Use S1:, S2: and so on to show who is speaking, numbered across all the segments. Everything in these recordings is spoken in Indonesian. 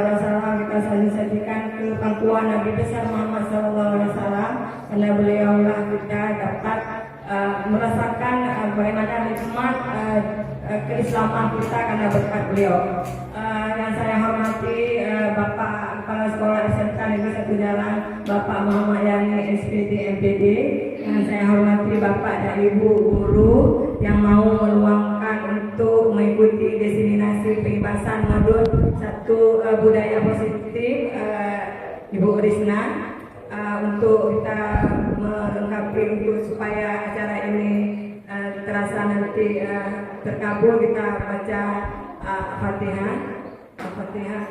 S1: SAW kita sajikan ke pangkuan Nabi besar Muhammad SAW, karena beliaulah kita dapat merasakan bagaimana nikmat keislaman kita karena berkat beliau. Yang saya hormati Bapak Kepala Sekolah SMK Negeri 1 Jalan, Bapak Muhammad Yani SPD MPD. Yang saya hormati Bapak dan Ibu guru yang mau meluangkan untuk mengikuti diseminasi pengibasan modul 1 budaya positif Ibu Risna, untuk kita melengkapi untuk supaya acara ini terasa nanti terkabul, kita baca Al-Fatihah. Al-Fatihah.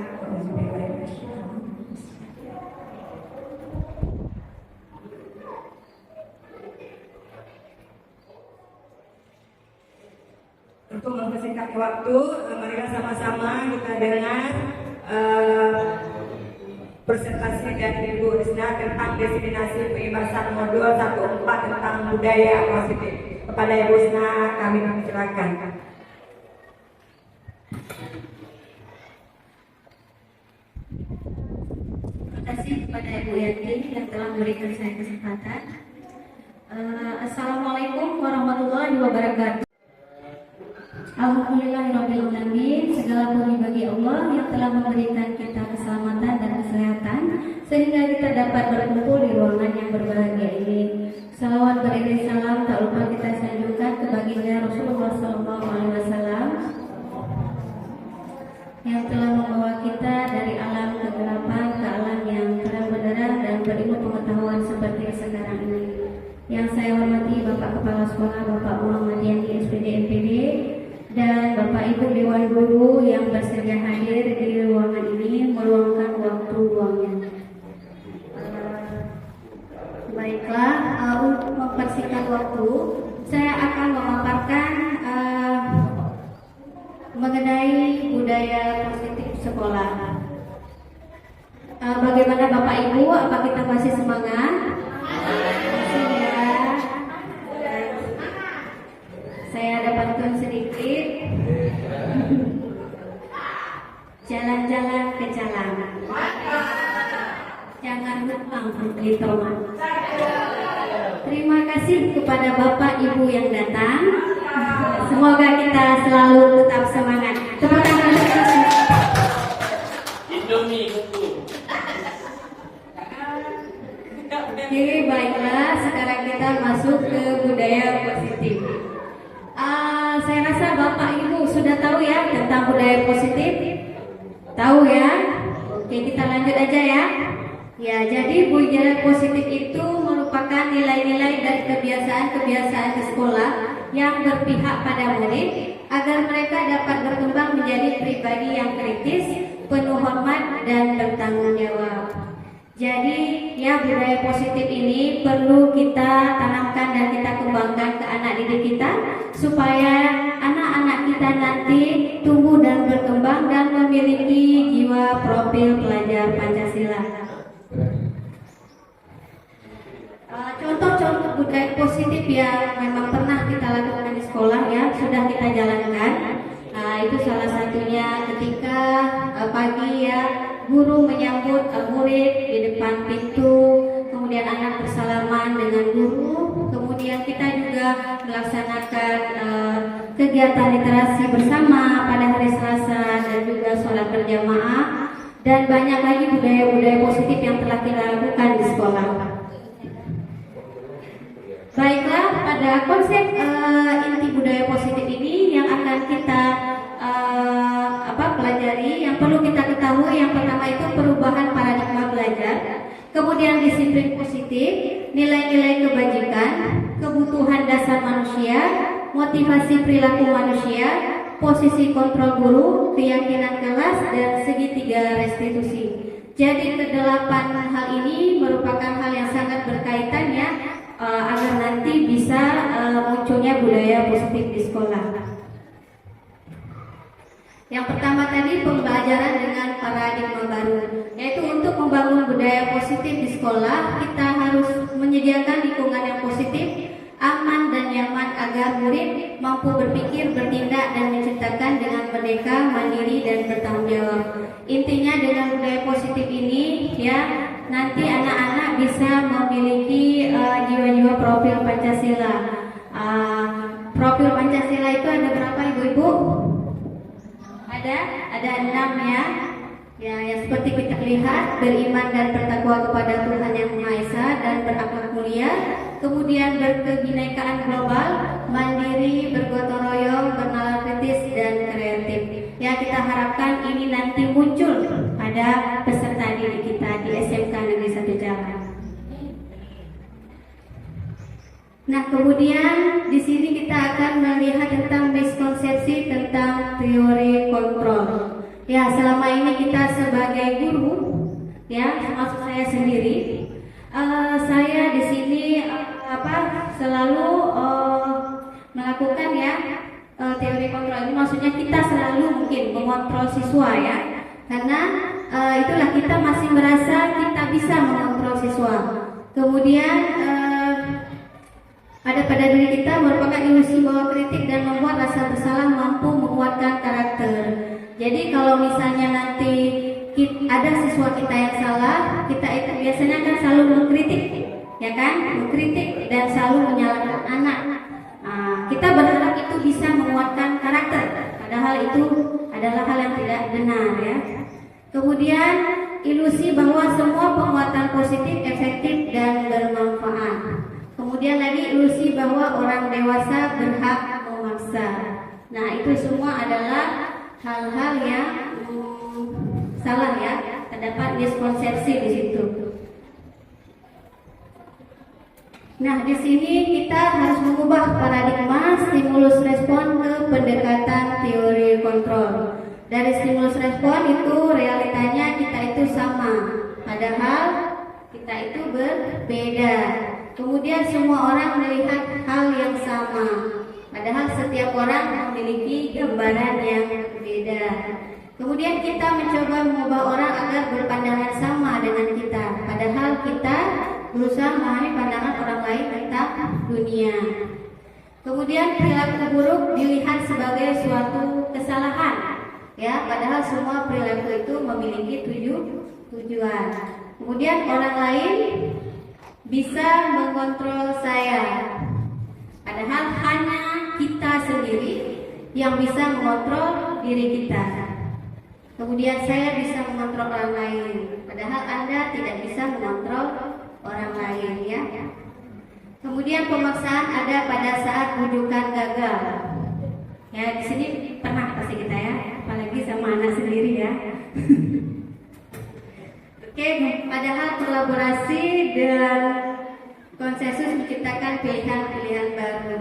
S1: Untuk mempersingkat waktu, marilah sama-sama kita dengar presentasi dari Ibu Risna tentang diseminasi pengibasan modul 1/4 tentang budaya positif. Kepada Ibu Risna kami persilakan.
S2: Terima kasih kepada Ibu Yanti yang telah memberikan saya kesempatan. Assalamualaikum warahmatullahi wabarakatuh. Alhamdulillahirrahmanirrahim. Segala puji bagi Allah yang telah memberikan kita keselamatan dan kesehatan sehingga kita dapat berkumpul di ruangan yang berbahagia ini. Salawat beriring salam tak lupa kita sanjungkan ke baginda Rasulullah SAW yang telah membawa kita dari alam kegelapan ke alam yang terang benderang dan berilmu pengetahuan seperti sekarang ini. Yang saya hormati Bapak Kepala Sekolah Bapak Muhammad Yani SPD MPD dan Bapak Ibu Dewan Guru yang bersedia hadir di ruangan ini meluangkan waktu luangnya. Baiklah, untuk mempersingkat waktu, saya akan memaparkan mengenai budaya positif sekolah. Bagaimana Bapak Ibu? Apa kita masih semangat? Masih ya. Saya ada bantuan sedikit. Jalan-jalan ke jalan. Jangan lupa beli tomat. Terima kasih kepada Bapak Ibu yang datang. Semoga kita selalu tetap semangat. Tepuk tangan.
S3: Indomie.
S2: Oke, baiklah. Sekarang kita masuk ke budaya positif. Saya rasa Bapak Ibu sudah tahu ya tentang budaya positif. Tahu ya? Oke, kita lanjut aja ya. Ya, jadi budaya positif itu merupakan nilai-nilai dan kebiasaan-kebiasaan di sekolah yang berpihak pada murid agar mereka dapat berkembang menjadi pribadi yang kritis, penuh hormat dan bertanggung jawab. Jadi ya, budaya positif ini perlu kita tanamkan dan kita kembangkan ke anak didik kita supaya anak-anak kita nanti tumbuh dan berkembang dan memiliki jiwa profil pelajar Pancasila. Contoh-contoh budaya positif yang memang pernah kita lakukan di sekolah ya, sudah kita jalankan. Itu salah satunya ketika pagi ya, guru menyambut murid di depan pintu, kemudian anak bersalaman dengan guru, kemudian kita juga melaksanakan kegiatan literasi bersama pada hari Selasa dan juga sholat berjamaah, dan banyak lagi budaya-budaya positif yang telah kita lakukan di sekolah. Baiklah, pada konsep inti budaya positif ini yang akan kita pelajari, yang perlu kita ketahui, yang pertama itu perubahan paradigma belajar, kemudian disiplin positif, nilai-nilai kebajikan, kebutuhan dasar manusia, motivasi perilaku manusia, posisi kontrol guru, keyakinan kelas, dan segitiga restitusi. Jadi kedelapan hal ini merupakan hal yang sangat berkaitan ya, agar nanti bisa munculnya budaya positif di sekolah. Yang pertama tadi pembelajaran dengan paradigma baru, yaitu untuk membangun budaya positif di sekolah kita harus menyediakan lingkungan yang positif, aman dan nyaman agar murid mampu berpikir, bertindak, dan menciptakan dengan merdeka, mandiri, dan bertanggung jawab. Intinya dengan budaya positif ini, ya, nanti anak-anak bisa memiliki jiwa-jiwa profil Pancasila. Profil Pancasila itu ada berapa, Ibu-ibu? Ada 6 ya. Ya, yang seperti kita lihat, beriman dan bertakwa kepada Tuhan Yang Maha Esa dan berakhlak mulia, kemudian berkebinekaan global, mandiri, bergotong royong, bernalar kritis, dan kreatif. Ya, kita harapkan ini nanti muncul pada peserta didik kita di SMK Negeri 1 Jalan. Nah, kemudian di sini kita akan melihat tentang miskonsepsi tentang teori kontrol. Ya, selama ini kita sebagai guru, ya, termasuk saya sendiri, saya di sini selalu melakukan ya teori kontrol ini. Maksudnya kita selalu mungkin mengontrol siswa ya, karena itulah kita masih merasa kita bisa mengontrol siswa. Kemudian ada pada diri kita merupakan ilusi bahwa kritik dan membuat rasa bersalah mampu menguatkan karakter. Jadi kalau misalnya nanti ada siswa kita yang salah, kita itu biasanya kan selalu mengkritik, ya kan? Mengkritik dan selalu menyalahkan anak. Kita berharap itu bisa menguatkan karakter, padahal itu adalah hal yang tidak benar ya. Kemudian ilusi bahwa semua penguatan positif efektif dan bermanfaat. Kemudian lagi ilusi bahwa orang dewasa berhak memaksa. Nah, itu semua adalah hal-hal yang salah ya, terdapat miskonsepsi di situ. Nah, di sini kita harus mengubah paradigma stimulus respon ke pendekatan teori kontrol. Dari stimulus respon itu realitanya kita itu sama, padahal kita itu berbeda. Kemudian semua orang melihat hal yang sama, padahal setiap orang memiliki gambaran yang berbeda. Kemudian kita mencoba mengubah orang agar berpandangan sama dengan kita, padahal kita berusaha memahami pandangan orang lain tentang dunia. Kemudian perilaku buruk dilihat sebagai suatu kesalahan, ya, padahal semua perilaku itu memiliki tujuan. Kemudian orang lain bisa mengontrol saya, padahal hanya kita sendiri yang bisa mengontrol diri kita. Kemudian saya bisa mengontrol orang lain, padahal Anda tidak bisa mengontrol orang lain ya. Kemudian pemaksaan ada pada saat rujukan gagal. Ya, di sini pernah pasti kita ya, apalagi sama anak sendiri ya. Oke, padahal kolaborasi dan konsensus menciptakan pilihan-pilihan baru.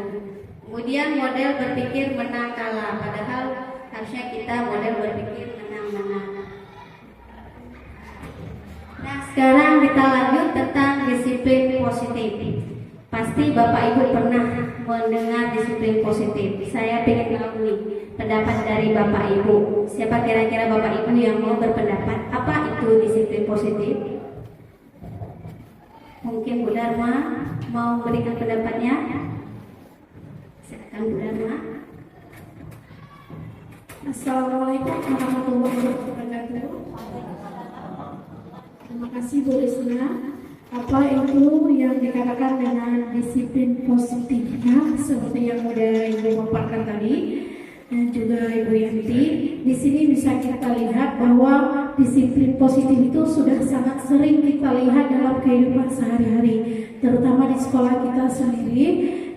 S2: Kemudian model berpikir menang kalah, padahal harusnya kita model berpikir menang-menang. Nah, sekarang kita lanjut tentang disiplin positif. Pasti Bapak Ibu pernah mendengar disiplin positif. Saya ingin tahu nih pendapat dari Bapak Ibu. Siapa kira-kira Bapak Ibu yang mau berpendapat apa itu disiplin positif? Mungkin Bu Dharma mau memberikan pendapatnya. Silakan Bu Dharma.
S3: Assalamualaikum warahmatullahi wabarakatuh. Terima kasih Bu Risna. Apa itu yang dikatakan dengan disiplin positifnya seperti yang udah Ibu paparkan tadi dan juga Ibu Yanti. Di sini bisa kita lihat bahwa disiplin positif itu sudah sangat sering kita lihat dalam kehidupan sehari-hari, terutama di sekolah kita sendiri,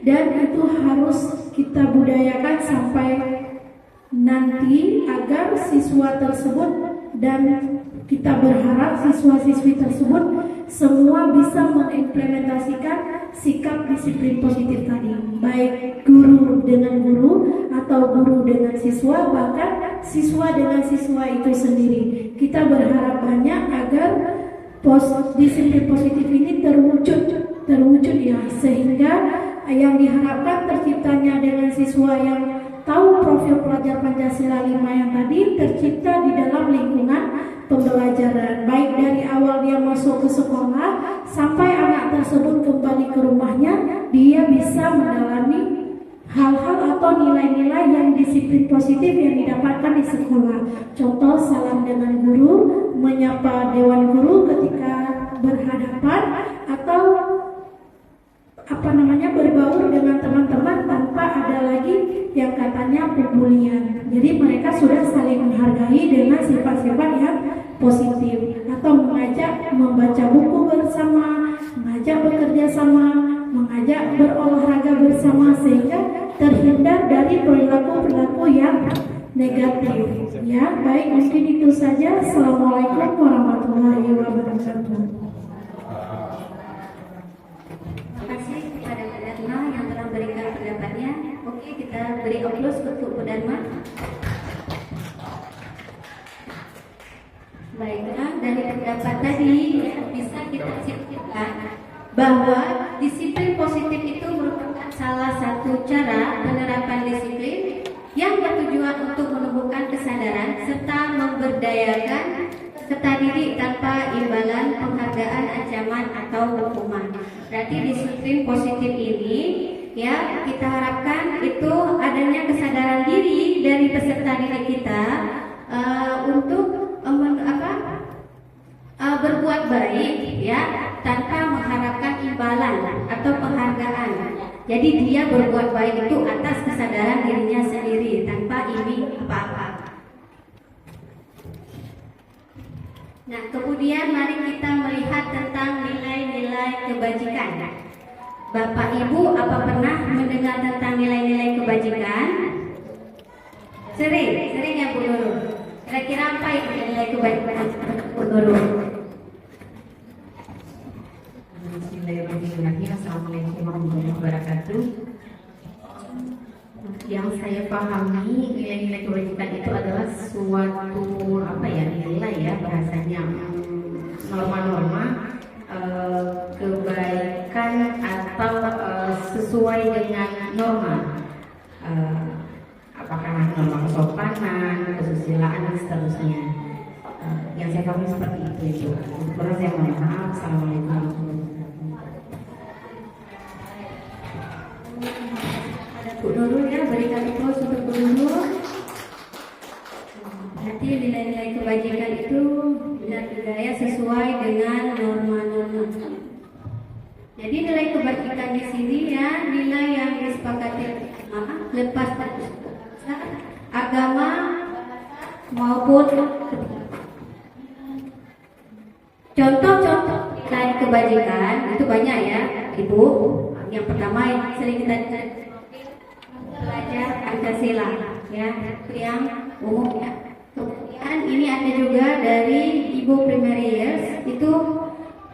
S3: dan itu harus kita budayakan sampai nanti agar siswa tersebut dan kita berharap siswa-siswi tersebut semua bisa mengimplementasikan sikap disiplin positif tadi, baik guru dengan guru atau guru dengan siswa, bahkan siswa dengan siswa itu sendiri. Kita berharap banyak agar disiplin positif ini terwujud ya, sehingga yang diharapkan terciptanya dengan siswa yang tahu profil pelajar Pancasila 5 yang tadi tercipta di dalam lingkungan pembelajaran, baik dari awal dia masuk ke sekolah sampai anak tersebut kembali ke rumahnya, dia bisa mendalami hal-hal atau nilai-nilai yang disiplin positif yang didapatkan di sekolah. Contoh salam dengan guru, menyapa dewan guru ketika berhadapan, atau berbaur dengan teman-teman tanpa ada lagi yang katanya pembulian. Jadi mereka sudah saling menghargai dengan sifat-sifat yang positif, atau mengajak membaca buku bersama, mengajak bekerja sama, mengajak berolahraga bersama, sehingga terhindar dari perilaku-perilaku yang negatif. Ya, baik, mungkin itu saja. Assalamualaikum warahmatullahi wabarakatuh.
S2: Terima kasih kepada Pak Dharma yang telah memberikan pendapatnya. Oke, kita beri aplaus untuk Pak Dharma. Baiklah, dari pendapat tadi bisa kita simpulkan bahwa disiplin positif itu merupakan salah satu cara penerapan disiplin yang bertujuan untuk menumbuhkan kesadaran serta memberdayakan peserta didik tanpa imbalan, penghargaan, ancaman atau hukuman. Berarti disiplin positif ini ya kita harapkan itu adanya kesadaran diri dari peserta didik kita untuk berbuat baik ya tanpa mengharapkan imbalan atau penghargaan. Jadi dia berbuat baik itu atas kesadaran dirinya sendiri tanpa iming apa-apa. Nah, kemudian mari kita melihat tentang nilai-nilai kebajikan. Bapak Ibu, apa pernah mendengar tentang nilai-nilai kebajikan? Sering ya Bu Nurul. Kira-kira apa itu nilai kebajikan Bu Nurul?
S4: Bismillahirrahmanirrahim. Assalamualaikum warahmatullahi wabarakatuh. Yang saya pahami nilai-nilai kebajikan itu adalah suatu nilai ya bahasanya norma-norma kebaikan atau sesuai dengan norma, apakah norma kesopanan, kesusilaan dan seterusnya. Yang saya pahami seperti itu. Kurang saya mohon maaf. Assalamualaikum warahmatullahi wabarakatuh.
S2: Bu Nurul ya, berikan aplaus untuk Bu Nurul. Berarti nilai-nilai kebajikan itu benar-benar ya sesuai dengan norma-norma. Jadi nilai kebajikan di sini ya nilai yang disepakati lepas dari agama maupun contoh-contoh nilai kebajikan itu banyak ya Ibu. Yang pertama yang sering kita belajar Pancasila ya, itu yang umum ya. Kemudian ini ada juga dari Ibu Primarius, itu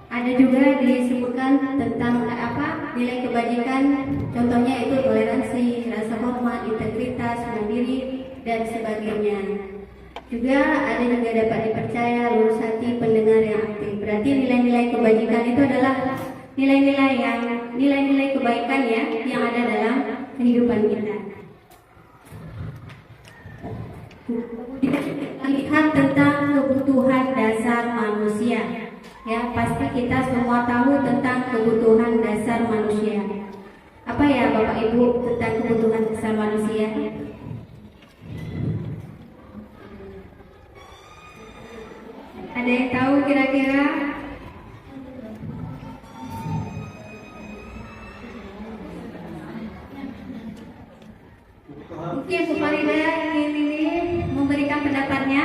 S2: ada juga disebutkan tentang nilai kebajikan, contohnya itu toleransi, rasa hormat, integritas, mandiri dan sebagainya. Juga ada juga dapat dipercaya, lurus hati, pendengar yang aktif. Berarti nilai-nilai kebajikan itu adalah nilai-nilai kebaikan ya yang ada dalam kehidupan kita. Kita lihat tentang kebutuhan dasar manusia. Ya, pasti kita semua tahu tentang kebutuhan dasar manusia. Apa ya Bapak Ibu tentang kebutuhan dasar manusia? Ada yang tahu kira-kira? Mungkin Bu Farida ingin ini memberikan pendapatnya,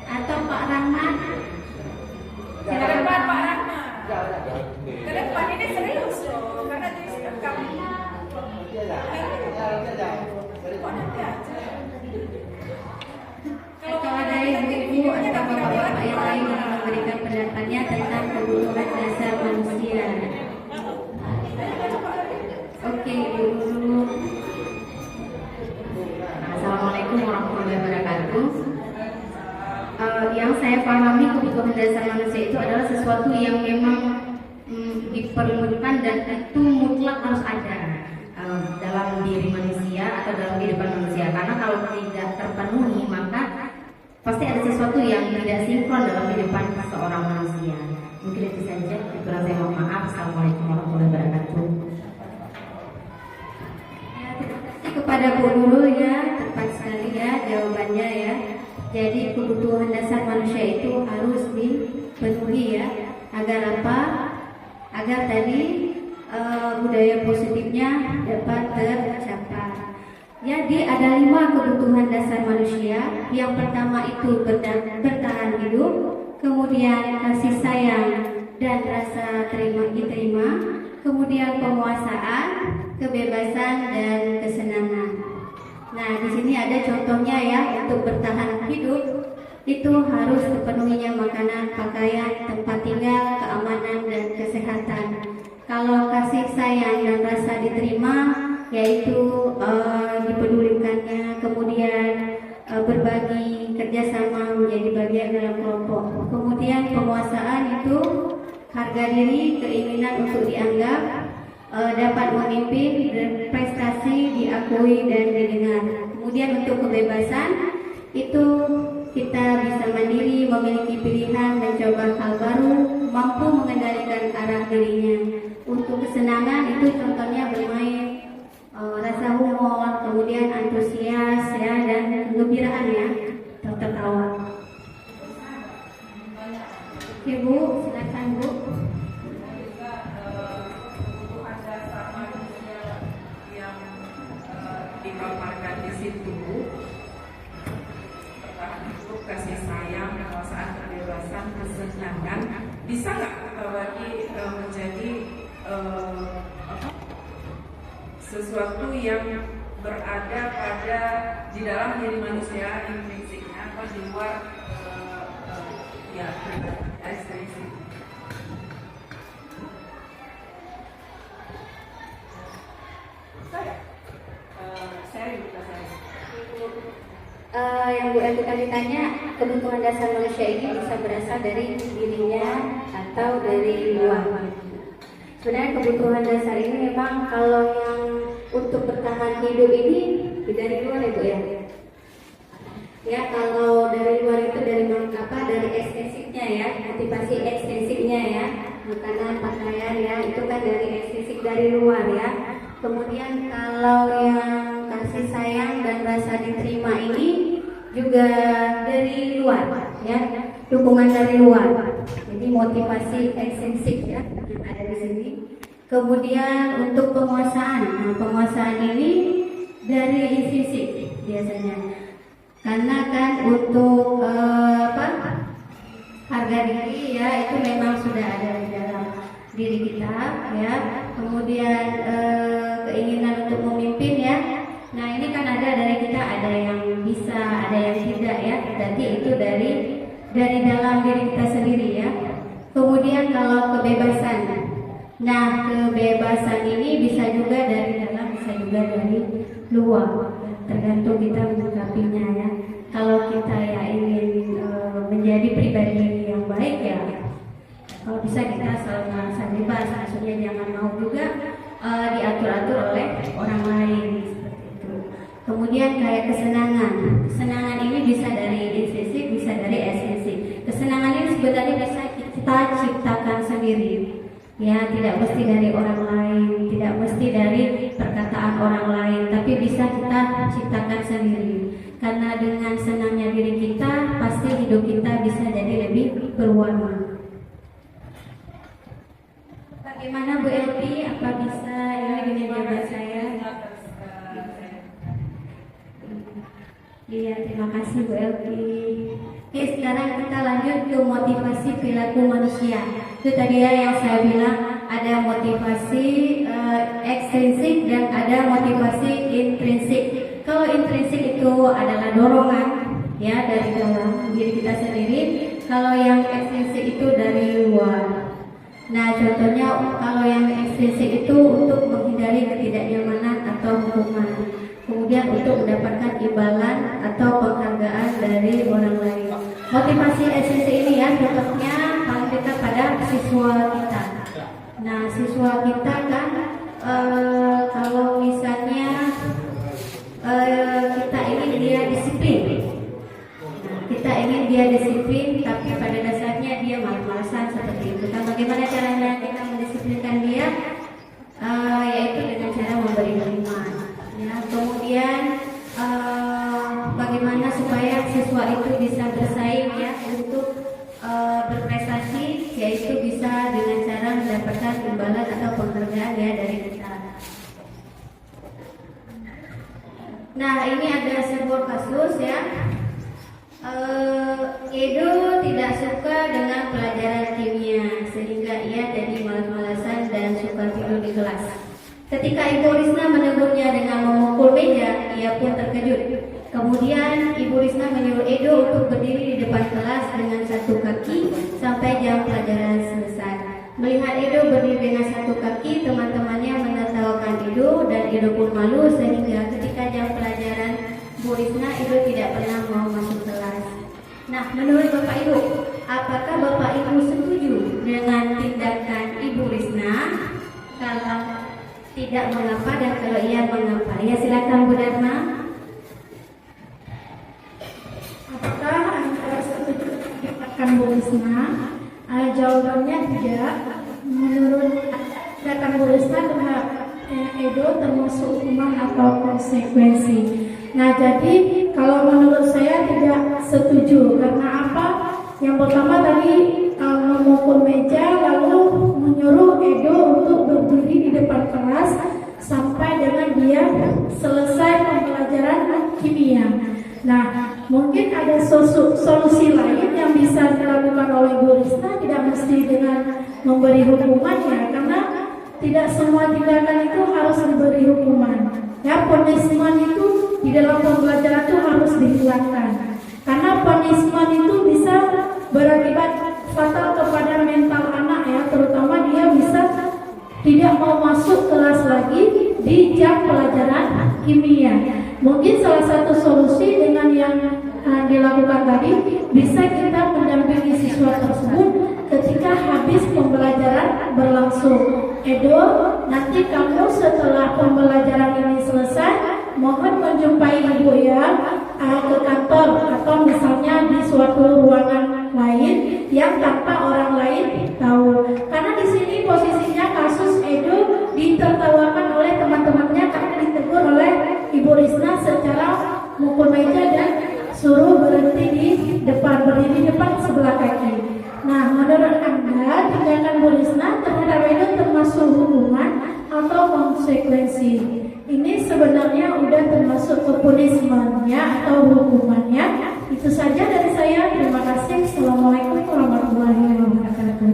S2: atau Pak Rahmat? Silakan Pak Rahmat.
S5: Ke depan ini serius loh, karena jadi sekam.
S2: Atau ada ibu-ibu atau bapak-bapak yang lain yang memberikan pendapatnya tentang kebutuhan dasar manusia. Oke, Ibu Nurul.
S4: Assalamualaikum warahmatullahi wabarakatuh. Yang saya pahami kebutuhan dasar manusia itu adalah sesuatu yang memang diperlukan dan itu mutlak harus ada dalam diri manusia atau dalam kehidupan manusia. Karena kalau tidak terpenuhi maka pasti ada sesuatu yang tidak sinkron dalam kehidupan seorang manusia. Mungkin itu saja. Kurang saya mohon maaf. Assalamualaikum warahmatullahi wabarakatuh.
S2: Ya, terima kasih kepada Bu Nurul ya, tepat sekali ya jawabannya ya. Jadi kebutuhan dasar manusia itu harus dipenuhi ya. Agar apa? Agar tadi budaya positifnya dapat tercapai. Jadi ada 5 kebutuhan dasar manusia. Yang pertama itu bertahan hidup, kemudian kasih sayang dan rasa diterima, kemudian penguasaan, kebebasan dan kesenangan. Nah, di sini ada contohnya ya. Untuk bertahan hidup itu harus terpenuhinya makanan, pakaian, tempat tinggal, keamanan dan kesehatan. Kalau kasih sayang dan rasa diterima, yaitu dipedulikannya, kemudian berbagi, kerjasama menjadi bagian dalam kelompok. Kemudian penguasaan itu harga diri, keinginan untuk dianggap, dapat memimpin, berprestasi, diakui dan didengar. Kemudian untuk kebebasan itu kita bisa mandiri, memiliki pilihan, mencoba hal baru, mampu mengendalikan arah dirinya. Untuk kesenangan itu contohnya bermain, rasa humor, kemudian antusias ya, dan kegembiraan ya, tertawa. Oke Bu, silakan Bu.
S5: Kebutuhan dasar manusia yang dipaparkan di situ, bertahan hidup, kasih sayang, penguasaan, kebebasan, kesenangan, bisa nggak kita bagi menjadi sesuatu yang berada pada di dalam diri manusia intrinsiknya atau di luar ya ekstrinsik.
S2: Yang Bu Elvi tadi tanya, kebutuhan dasar manusia ini bisa berasal dari dirinya atau dari luar. Sebenarnya kebutuhan dasar ini memang kalau yang untuk bertahan hidup ini dari luar ya Bu ya. Ya, kalau dari luar itu dari apa? Dari ekstrinsiknya ya, motivasi ekstrinsiknya ya, makanan, pakaian ya, itu kan dari ekstrinsik dari luar ya. Kemudian kalau yang kasih sayang dan rasa diterima ini juga dari luar ya, dukungan dari luar. Jadi motivasi ekstrinsik ya ada di sini. Kemudian untuk penguasaan, nah, penguasaan ini dari intrinsik biasanya. Karena kan untuk harga diri ya itu memang sudah ada di dalam diri kita ya. Kemudian keinginan untuk memimpin ya. Nah ini kan ada dari kita, ada yang bisa, ada yang tidak ya. Berarti itu dari dalam diri kita sendiri ya. Kemudian kalau kebebasan, nah kebebasan ini bisa juga dari dalam, bisa juga dari luar. Tergantung kita menyikapinya ya. Kalau kita ya ingin menjadi pribadi yang baik ya, kalau bisa kita selalu merasa bebas. Maksudnya jangan mau juga diatur-atur oleh orang lain seperti itu. Kemudian kayak kesenangan. Kesenangan ini bisa dari intrinsik, bisa dari ekstrinsik. Kesenangan ini sebenarnya bisa kita ciptakan sendiri. Ya, tidak mesti dari orang lain, tidak mesti dari perkataan orang lain, tapi bisa kita ciptakan sendiri. Karena dengan senangnya diri kita, pasti hidup kita bisa jadi lebih berwarna. Bagaimana Bu Elvi? Apa bisa ini jawaban saya? Iya, terima kasih Bu Elvi. Oke, sekarang kita lanjut ke motivasi perilaku manusia. Itu tadi ya yang saya bilang, ada motivasi ekstrinsik dan ada motivasi intrinsik. Kalau intrinsik itu adalah dorongan ya dari dalam diri kita sendiri. Kalau yang ekstrinsik itu dari luar. Nah, contohnya kalau yang ekstrinsik itu untuk menghindari ketidaknyamanan atau hukuman. Kemudian untuk mendapatkan imbalan atau penghargaan dari orang lain. Motivasi ekstrinsik ini ya contohnya paling dekat pada siswa kita. Nah, siswa kita kan kalau misalnya kita ingin dia disiplin. Nah, kita ingin dia disiplin, tapi pada dasarnya dia malas-malasan seperti itu. sebuah kasus ya. Edo tidak suka dengan pelajaran kimia sehingga ia jadi malas-malasan dan suka tidur di kelas. Ketika Ibu Risna menegurnya dengan memukul meja, ia pun terkejut. Kemudian Ibu Risna menyuruh Edo untuk berdiri di depan kelas dengan satu kaki sampai jam pelajaran selesai. Melihat Edo berdiri dengan satu kaki, teman-temannya menertawakan Edo dan Edo pun malu sehingga ketika jam pelajaran Bu Risna, Edo tidak pernah mau masuk kelas. Nah, menurut Bapak Ibu, apakah Bapak Ibu setuju dengan tindakan Ibu Risna? Kalau tidak, mengapa, dan kalau iya, mengapa? Ya, silakan Bu Dharma.
S3: Apakah Anda setuju dengan Bu Risna? Jawabannya tidak. Menurut tindakan Bu Risna terhadap Edo termasuk hukuman atau konsekuensi. Nah, jadi kalau menurut saya tidak setuju. Karena apa? Yang pertama tadi memukul meja lalu menyuruh Edo untuk berdiri di depan kelas sampai dengan dia selesai pembelajaran kimia. Nah, mungkin ada solusi lain yang bisa dilakukan oleh Bu Risna, tidak mesti dengan memberi hukuman ya, karena tidak semua tindakan itu harus diberi hukuman. Ya, punishment itu di dalam pembelajaran itu harus dihilangkan. Karena punishment itu bisa berakibat fatal kepada mental anak ya, terutama dia bisa tidak mau masuk kelas lagi di jam pelajaran kimia. Mungkin salah satu solusi dengan yang dilakukan tadi, bisa kita mendampingi siswa tersebut ketika habis pembelajaran berlangsung. Edo, nanti kamu setelah pembelajaran ini selesai, mohon menjumpai ibu ya ke kantor atau misalnya di suatu ruangan lain yang tanpa orang lain tahu. Karena di sini posisinya kasus Edo ditertawakan oleh teman-temannya karena ditegur oleh Ibu Risna secara mukul meja dan suruh berhenti di depan, berdiri di depan sebelah kaki. Nah, menurut Anda tindakan Bu Risna terhadap Edo termasuk hukuman atau konsekuensi? Ini sebenarnya udah termasuk ke punishment-nya atau hukumannya. Itu saja dari saya. Terima kasih. Assalamualaikum warahmatullahi wabarakatuh.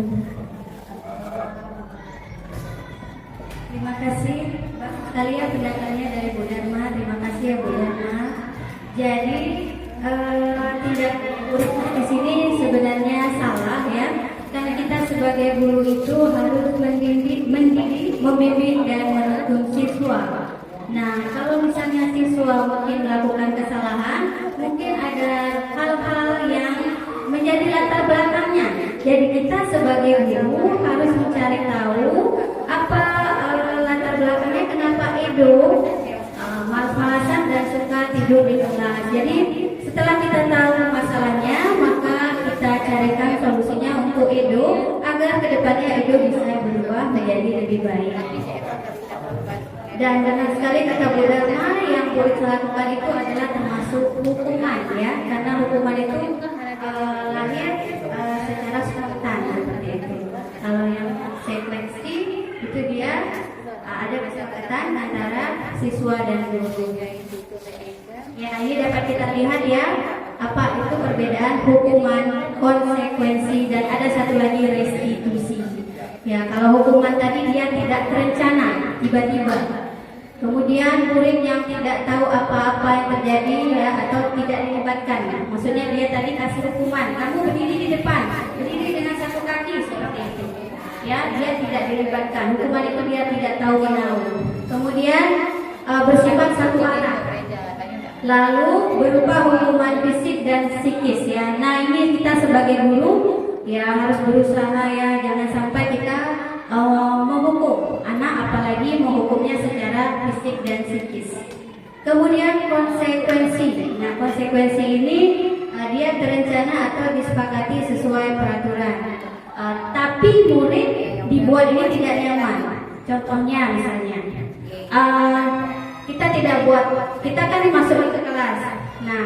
S2: Terima kasih kalian pendatangannya dari Bu Dharma. Terima kasih ya Bu Dharma. Jadi tindak Bu Risna di sini sebenarnya salah ya. Karena kita sebagai guru itu harus membimbing dan menuntun siswa. Nah, kalau misalnya siswa mungkin melakukan kesalahan, mungkin ada hal-hal yang menjadi latar belakangnya. Jadi kita sebagai guru harus mencari tahu apa latar belakangnya kenapa Edo malas-malasan dan suka tidur di kelas. Jadi setelah kita tahu masalahnya, maka kita carikan solusinya untuk Edo agar kedepannya Edo bisa berubah menjadi lebih baik. Dan benar sekali kata Bu Dharma, yang boleh dilakukan itu adalah termasuk hukuman ya, karena hukuman itu lahir secara spontan seperti itu. Kalau yang konsekuensi itu dia ada kesepakatan antara siswa dan guru. Ya, ini dapat kita lihat ya, apa itu perbedaan hukuman, konsekuensi, dan ada satu lagi restitusi. Ya, kalau hukuman tadi dia tidak terencana, tiba-tiba. Kemudian murid yang tidak tahu apa-apa yang terjadi ya, atau tidak dilibatkan. Maksudnya dia tadi kasih hukuman, kamu berdiri di depan, berdiri dengan satu kaki seperti itu. Ya, dia tidak dilibatkan. Hukuman itu dia tidak tahu menahu. Kemudian bersifat satu arah. Lalu berupa hukuman fisik dan psikis ya. Nah, ini kita sebagai guru ya harus berusaha ya, jangan sampai kita menghukum anak, apalagi menghukumnya secara fisik dan psikis. Kemudian konsekuensi. Nah, konsekuensi ini dia terencana atau disepakati sesuai peraturan. Tapi murid dibuat ini tidak nyaman. Contohnya misalnya, kita tidak buat, kita kan dimasukin ke kelas. Nah,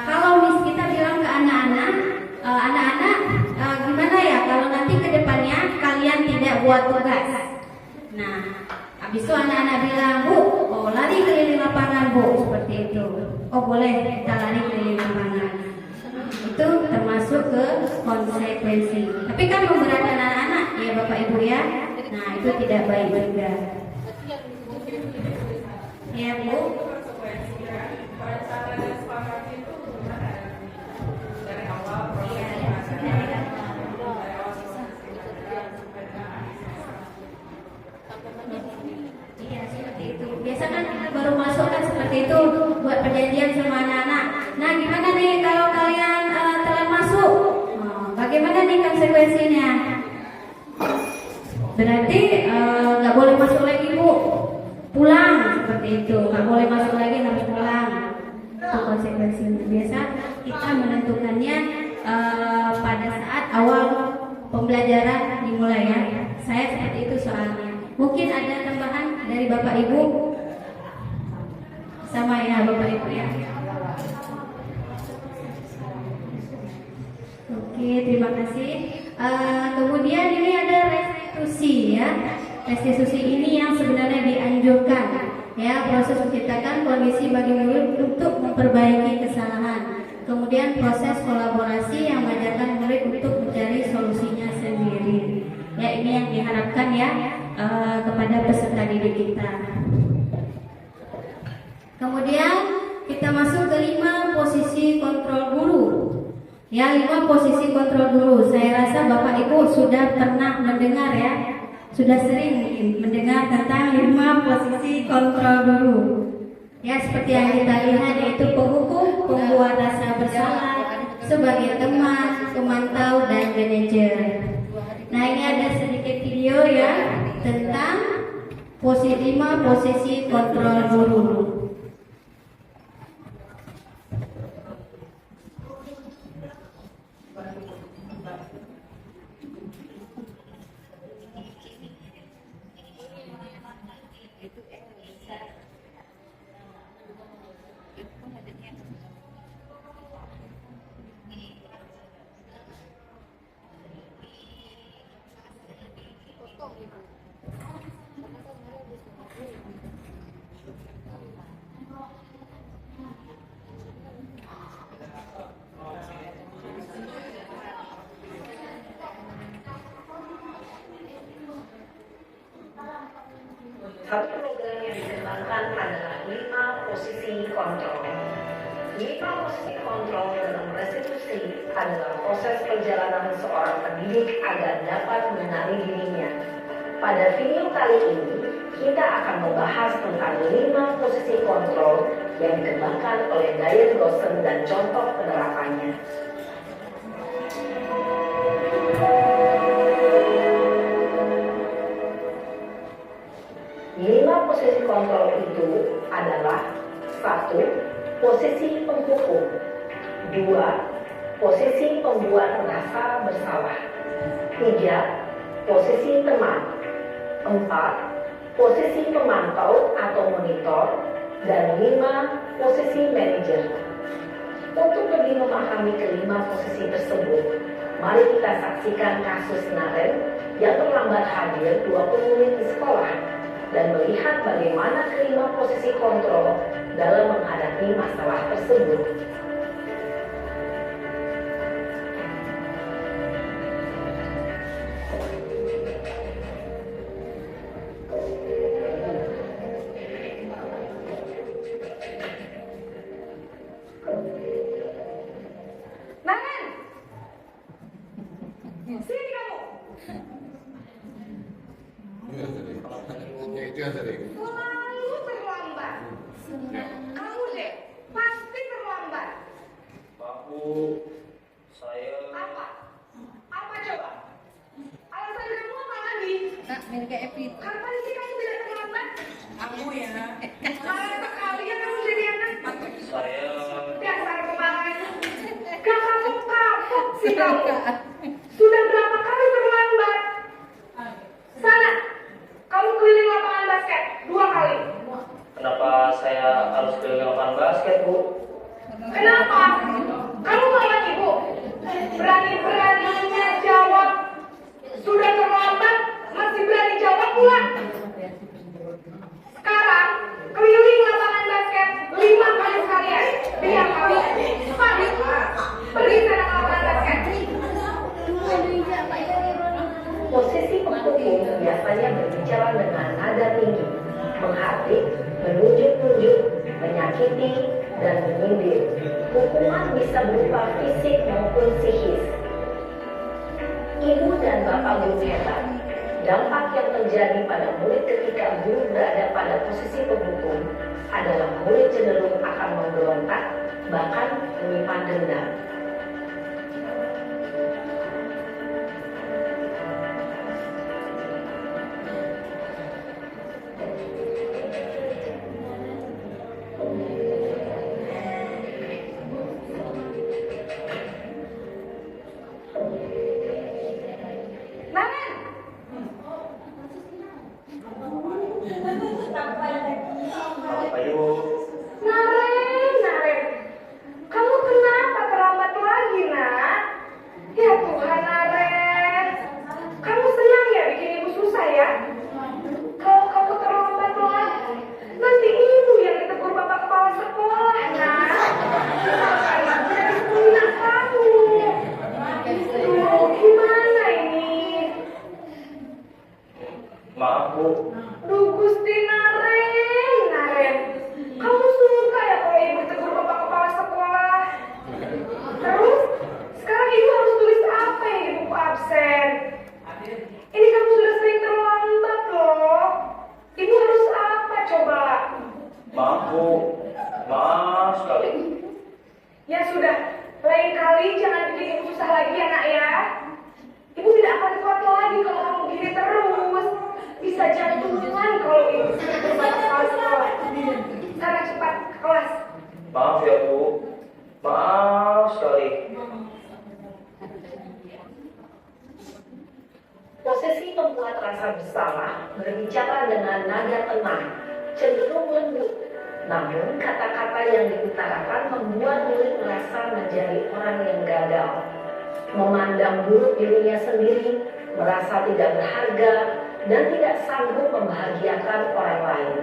S2: kalau kita bilang ke anak-anak, gimana ya kalau nanti ke depannya kalian tidak buat tugas. Nah, habis itu anak-anak bilang, Bu, oh lari keliling lapangan Bu, seperti itu. Oh boleh, kita lari keliling lapangan. Itu termasuk ke konsekuensi. Tapi kan memberatkan anak-anak, ya Bapak Ibu ya. Nah itu tidak baik juga. Ya Bu. Iya seperti itu. Biasa kan kita baru masuk kan seperti itu, buat perjanjian sama anak-anak. Nah gimana nih kalau kalian telah masuk? Bagaimana nih konsekuensinya? Berarti nggak boleh masuk lagi Bu, pulang seperti itu. Nggak boleh masuk lagi, harus pulang. Itu konsekuensinya. Biasa kita menentukannya pada saat awal pembelajaran dimulai ya. Saya seperti itu soalnya. Mungkin ada tambahan dari Bapak Ibu? Sama ya Bapak Ibu ya. Oke, terima kasih. Kemudian ini ada restitusi ya. Restitusi ini yang sebenarnya dianjurkan ya, proses menciptakan kondisi bagi murid untuk memperbaiki kesalahan. Kemudian proses kolaborasi yang mengajarkan murid untuk mencari solusinya sendiri. Ya ini yang diharapkan ya kepada peserta didik kita. Kemudian kita masuk ke 5 posisi kontrol guru. Ya 5 posisi kontrol guru. Saya rasa Bapak Ibu sudah pernah mendengar ya, sudah sering mungkin mendengar tentang 5 posisi kontrol guru. Ya seperti yang kita lihat yaitu penghukum, pembuat rasa bersalah, sebagai teman, pemantau dan manajer. Nah ini ada sedikit video ya tentang 5 posisi kontrol guru.
S6: Satu program yang dikembangkan adalah 5 posisi kontrol. 5 posisi kontrol dalam restitusi adalah proses perjalanan seorang pendidik agar dapat mengenali dirinya. Pada video kali ini, kita akan membahas tentang 5 posisi kontrol yang dikembangkan oleh Diane Grossen dan contoh penerapannya. 5 posisi kontrol itu adalah 1. Posisi penghukum, 2. Posisi pembuat rasa bersalah, 3. Posisi teman, 4. Posisi pemantau atau monitor, dan 5. Posisi manajer. Untuk lebih memahami kelima posisi tersebut, mari kita saksikan kasus Naren yang terlambat hadir 20 menit di sekolah dan melihat bagaimana kelima posisi kontrol dalam menghadapi masalah tersebut. Naren, sini kamu. Selalu terlambat. Kamu deh, pasti terlambat.
S7: Pak Bu, saya
S6: Apa? Apa coba? Alasan kamu apa lagi? Kapan sih kamu tidak terlambat?
S5: Kamu ya.
S6: Malah sekali ya kamu jadi anak.
S7: saya
S6: Dasar kemarin. Gak kapok-kapok sih kamu. Sudah berapa kali terlambat? Sana, kamu keliling lapangan basket 2 kali.
S7: kenapa saya harus keliling lapangan basket, Bu?
S6: Kenapa? Kamu melawan ibu. Berani-beraninya jawab. Sudah terlambat, masih berani jawab pula. biasanya berbicara dengan nada tinggi, menghardik, menunjuk-nunjuk, menyakiti, dan menyindir. Hukuman bisa berupa fisik maupun psikis. Ibu dan bapak guru hebat. Dampak yang terjadi pada murid ketika guru berada pada posisi penghukum adalah murid cenderung akan memberontak, bahkan menyimpan dendam.
S7: Apa Ibu?
S6: Naren, kamu kenapa terlambat lagi, nak? Ya Tuhan, Naren, kamu senang ya bikin ibu susah ya? Kalau kamu terlambat lagi, nanti ibu yang ditegur bapak kepala sekolah, nak. Makanya jadi punya kamu. Duh, gimana ini?
S7: Maaf Bu.
S6: Duh, Gusti Naren, kamu suka ya kalau ibu tegur bapak kepala sekolah? Terus, sekarang ibu harus tulis apa yang di buku absen? Ini kamu sudah sering terlambat loh. Ibu harus apa coba?
S7: Maaf Bu. Maaf sekali.
S6: Ya sudah, lain kali jangan bikin ibu susah lagi ya nak ya. Ibu tidak akan kuat lagi kalau kamu begini terus. Bisa jantungan kalau ibu tegur bapak kepala sekolah. Sana cepat ke kelas.
S7: Maaf ya Bu. Maaf sekali.
S6: Posesi pembuat rasa bersalah berbicara dengan nada tenang, cenderung lembut. Namun kata-kata yang diutarakan membuat murid merasa menjadi orang yang gagal, memandang buruk dirinya sendiri, merasa tidak berharga, dan tidak sanggup membahagiakan orang lain.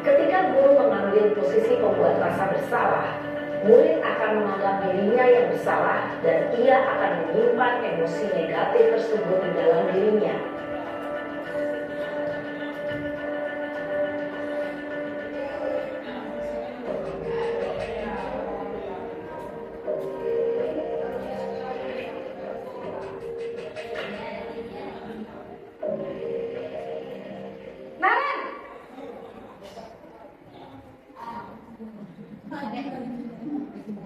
S6: Ketika guru mengambil posisi pembuat rasa bersalah, murid akan menganggap dirinya yang bersalah dan ia akan menyimpan emosi negatif tersebut di dalam dirinya. Naren!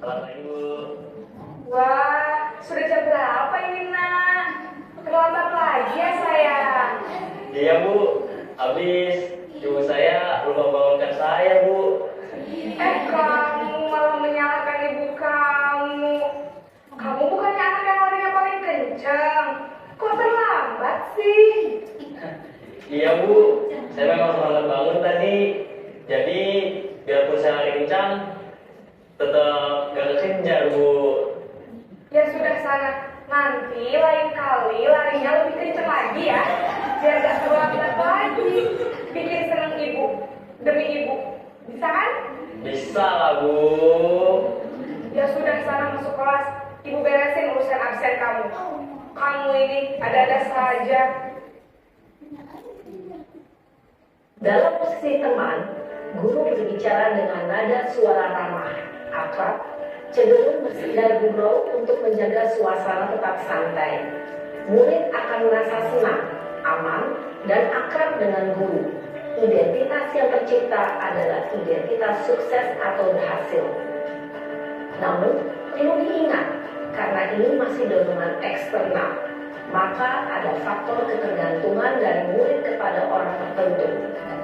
S7: Selamat Ibu.
S6: Wah, sudah jam berapa ini nak? Terlambat lagi ya sayang.
S7: Iya Bu. Habis ibu saya lupa bangunkan saya Bu.
S6: Kamu malah menyalahkan ibu kamu. Kamu bukannya anak yang larinya paling kencang. Kok terlambat sih?
S7: Iya Bu. Saya memang terlambat bangun tadi. Jadi biarpun saya lari kencang, tetap gak kekejar Bu.
S6: Ya sudah sana. Nanti lain kali larinya lebih kencang lagi ya. Biar gak terlambat lagi. Bikin seneng ibu. Demi ibu. Bisa kan?
S7: Bisa lah Bu.
S6: Ya sudah sana masuk kelas. Ibu beresin urusan absen kamu. Kamu ini ada-ada saja. Dalam posisi teman, guru berbicara dengan nada suara ramah, akrab, cenderung bersindar gurau untuk menjaga suasana tetap santai. Murid akan merasa senang, aman, dan akrab dengan guru. Identitas yang tercipta adalah identitas sukses atau berhasil. Namun, perlu diingat, karena ini masih dorongan eksternal, maka ada faktor ketergantungan dari murid kepada orang tertentu.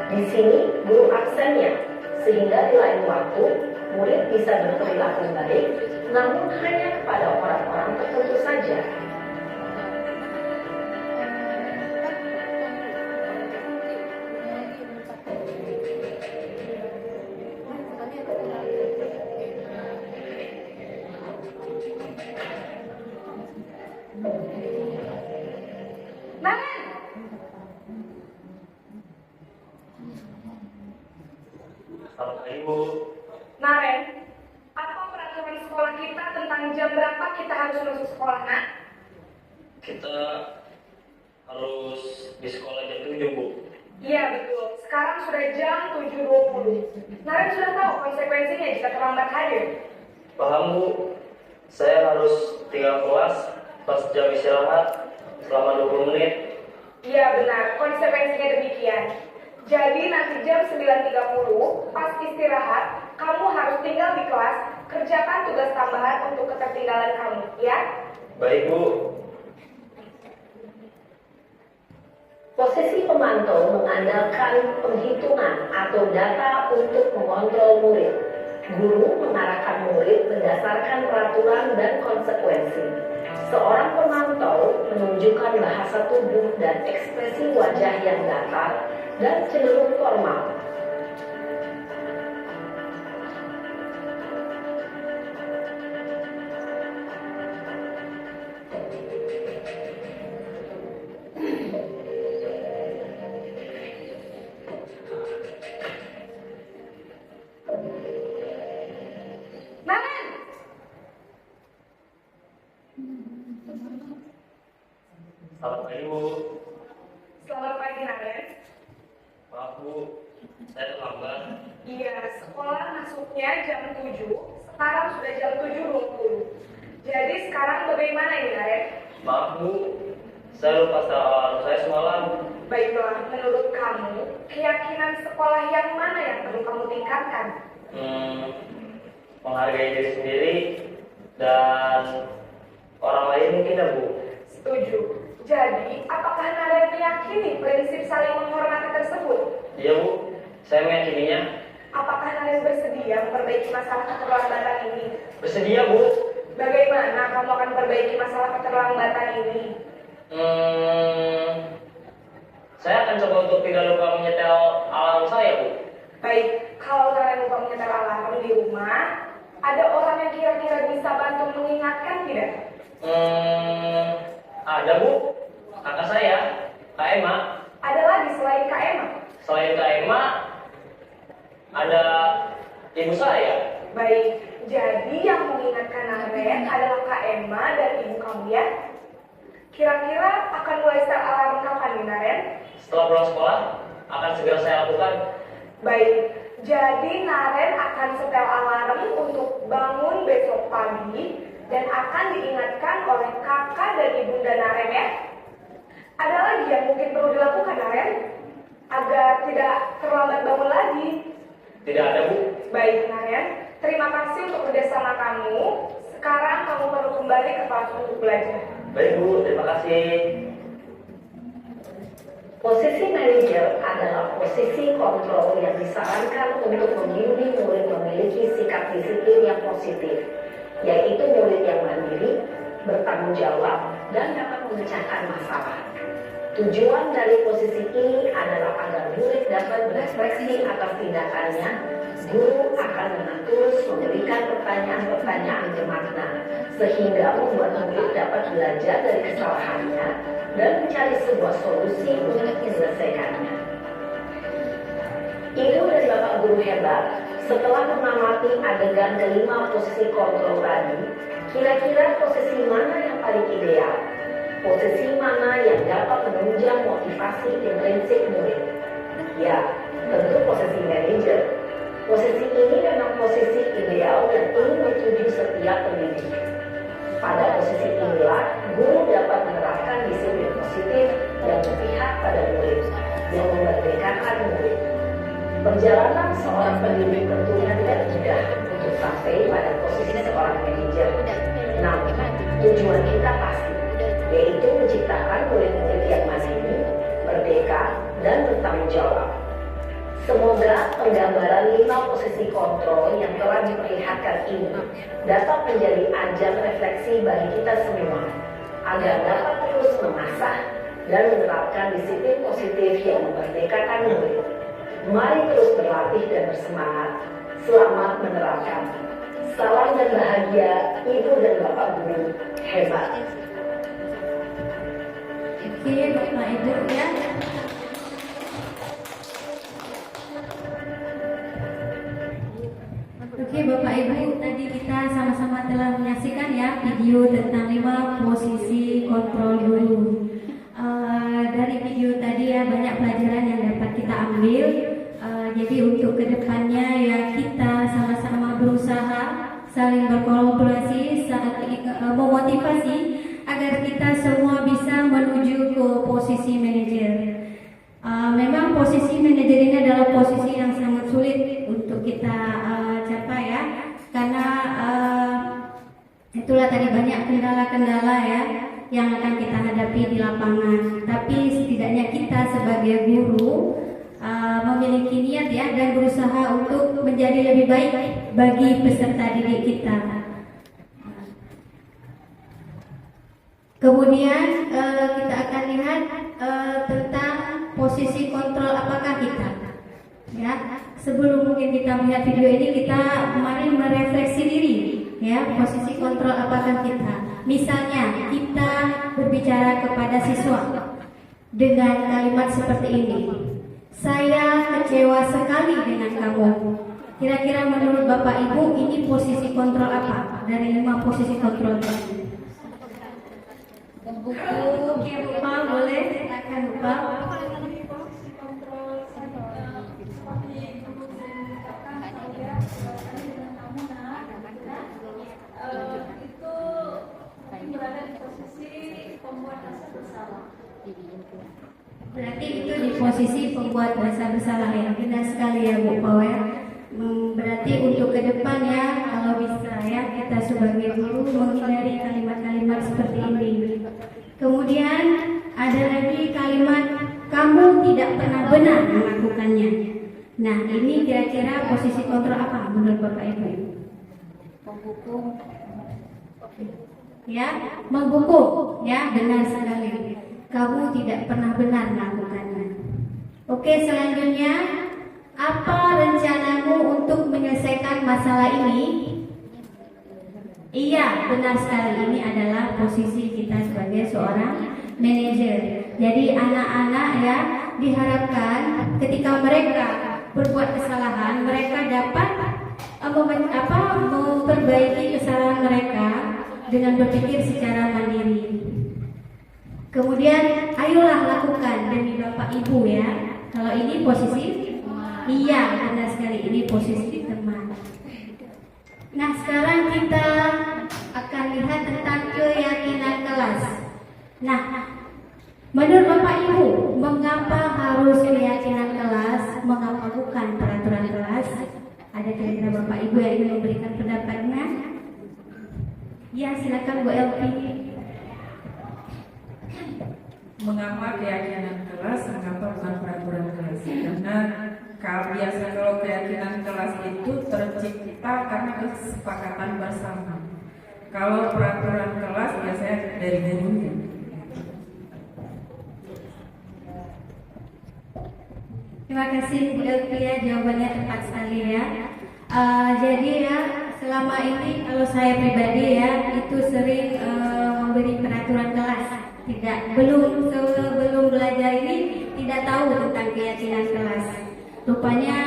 S6: Di sini, guru absennya, sehingga di lain waktu, murid bisa berperilaku baik, namun hanya kepada orang-orang tertentu saja. Naren!
S7: Selamat Ibu.
S6: Naren, apa peraturan sekolah kita tentang jam berapa kita harus masuk sekolah, nak?
S7: Kita harus di sekolah jam 7, Bu.
S6: Iya betul, sekarang sudah jam 7.20. Naren sudah tahu konsekuensinya jika terlambat hadir.
S7: Paham, Bu. Saya harus tinggal kelas pas jam istirahat selama 20 menit.
S6: Iya benar, konsekuensinya demikian. Jadi nanti jam 9.30 pas istirahat, kamu harus tinggal di kelas, kerjakan tugas tambahan untuk ketertinggalan kamu, ya?
S7: Baik, Bu.
S6: Posisi pemantau mengandalkan penghitungan atau data untuk mengontrol murid. Guru mengarahkan murid berdasarkan peraturan dan konsekuensi. Seorang pemantau menunjukkan bahasa tubuh dan ekspresi wajah yang datar dan cenderung formal. Naren!
S7: Selamat pagi, Bu.
S6: Selamat pagi, Naren.
S7: Maaf, Bu. Saya terlambat.
S6: Iya, sekolah masuknya jam 7, sekarang sudah jam 7.20. Jadi sekarang bagaimana ini, Naren?
S7: Maaf, Bu. Saya lupa alarm saya semalam.
S6: Baiklah, menurut kamu, keyakinan sekolah yang mana yang perlu kamu tingkatkan?
S7: Menghargai diri sendiri dan orang lain mungkin, ya, Bu.
S6: Setuju. Jadi, apakah Naren meyakini prinsip saling menghormati tersebut?
S7: Iya, Bu. Saya meyakininya.
S6: Apakah Naren bersedia memperbaiki masalah keterlambatan ini?
S7: Bersedia, Bu.
S6: Bagaimana kamu akan perbaiki masalah keterlambatan ini?
S7: Saya akan coba untuk tidak lupa menyetel alarm saya, Bu.
S6: Baik, kalau Naren lupa menyetel alarm di rumah, ada orang yang kira-kira bisa bantu mengingatkan tidak?
S7: Ada, Bu. Kakak saya, Kak Emma.
S6: Ada lagi selain Kak Emma?
S7: Selain Kak Emma, ada ibu saya.
S6: Baik, jadi yang mengingatkan Naren adalah Kak Emma dan ibu kamu ya? Kira-kira akan mulai setel alarm kapan nih, Naren?
S7: Setelah pulang sekolah, akan segera saya lakukan.
S6: Baik, jadi Naren akan setel alarm untuk bangun besok pagi dan akan diingatkan oleh kakak dan ibunda Naren ya. Ada lagi yang mungkin perlu dilakukan, Naren, agar tidak terlambat bangun lagi?
S7: Tidak ada, Bu.
S6: Baik, Naren, terima kasih untuk kerjasama kamu. Sekarang kamu perlu kembali ke kelas untuk belajar.
S7: Baik, Bu. Terima kasih.
S6: Posisi manajer adalah posisi kontrol yang disarankan untuk membimbing murid memiliki sikap disiplin yang positif, yaitu murid yang mandiri, bertanggung jawab, dan dapat memecahkan masalah. Tujuan dari posisi ini adalah agar murid dapat berekspresi atas tindakannya. Guru akan dengan tulus memberikan pertanyaan-pertanyaan bermakna, sehingga membuat murid dapat belajar dari kesalahannya dan mencari sebuah solusi untuk menyelesaikannya. Ibu dan Bapak Guru hebat, setelah mengamati adegan kelima posisi kontrol tadi, kira-kira posisi mana yang paling ideal? Posisi mana yang dapat menunjang motivasi intrinsik murid? Ya, tentu posisi manajer. Posisi ini memang posisi ideal dan ingin dituju setiap pendidik. Pada posisi inilah, guru dapat menerapkan disiplin positif yang berpihak pada murid, yang memerdekakan murid. Perjalanan seorang pendidik tentunya tidak mudah untuk sampai pada posisi seorang manajer. Namun, tujuan kita pasti, yaitu menciptakan murid-murid yang mandiri, merdeka, dan bertanggung jawab. Semoga penggambaran 5 posisi kontrol yang telah diperlihatkan ini dapat menjadi ajang refleksi bagi kita semua, agar dapat terus mengasah dan menerapkan disiplin positif yang memerdekakan murid. Mari terus berlatih dan bersemangat. Selamat menerapkan. Salam dan bahagia, Ibu dan Bapak Guru hebat.
S2: Oke, Bapak Ibu ya. Oke, Bapak Ibu, tadi kita sama-sama telah menyaksikan ya video tentang 5 posisi kontrol guru. pelajaran yang dapat kita ambil. Jadi untuk kedepannya ya kita sama-sama berusaha, saling berkolaborasi, memotivasi agar kita semua bisa menuju ke posisi manajer. Memang posisi manajer ini adalah posisi yang sangat sulit untuk kita capai ya, karena itulah tadi banyak kendala-kendala ya yang akan kita hadapi di lapangan. Tapi setidaknya kita sebagai guru memiliki niat ya dan berusaha untuk menjadi lebih baik bagi peserta didik kita. Kemudian kita akan lihat tentang posisi kontrol apakah kita. Ya, sebelum mungkin kita melihat video ini, kita kemarin merefleksi diri. Ya, posisi kontrol apakah kita. Misalnya kita berbicara kepada siswa dengan kalimat seperti ini. Saya kecewa sekali dengan kamu. Kira-kira menurut Bapak Ibu ini posisi kontrol apa dari 5 posisi kontrol tadi? Buku Rupa boleh, silakan Rupa.
S3: Berada di posisi pembuat rasa bersalah.
S2: Berarti itu di posisi pembuat rasa bersalah ya. Benar sekali ya Bu Power. Berarti untuk ke depan ya, kalau bisa ya kita sebagai guru menghindari kalimat-kalimat seperti ini. Kemudian ada lagi kalimat kamu tidak pernah benar melakukannya. Nah ini kira-kira posisi kontrol apa menurut Bapak Ibu? Menghukum. Ya, menghukum. Ya, benar sekali. Kamu tidak pernah benar melakukannya. Oke, selanjutnya apa rencanamu untuk menyelesaikan masalah ini? Iya, benar sekali. Ini adalah posisi kita sebagai seorang manajer. Jadi anak-anak ya diharapkan ketika mereka berbuat kesalahan, mereka dapat memperbaiki kesalahan mereka dengan berpikir secara mandiri. Kemudian ayolah lakukan demi Bapak Ibu ya. Kalau ini posisi iya, benar sekali, ini posisi teman. Nah sekarang kita akan lihat tentang keyakinan kelas. Nah menurut Bapak Ibu, mengapa harus keyakinan kelas? Mengapa bukan peraturan kelas? Ada kira-kira Bapak Ibu yang ingin memberikan pendapatnya? Ya silakan Bu Elvi.
S5: Mengapa keyakinan kelas, mengapa bukan peraturan kelas? Karena kalau keyakinan kelas itu tercipta karena kesepakatan bersama. Kalau peraturan kelas biasanya dari gurunya.
S2: Terima kasih Bu Elvia, jawabannya tepat sekali ya. Jadi ya selama ini kalau saya pribadi ya itu sering memberi peraturan kelas. Sebelum belajar ini tidak tahu tentang keyakinan kelas. Rupanya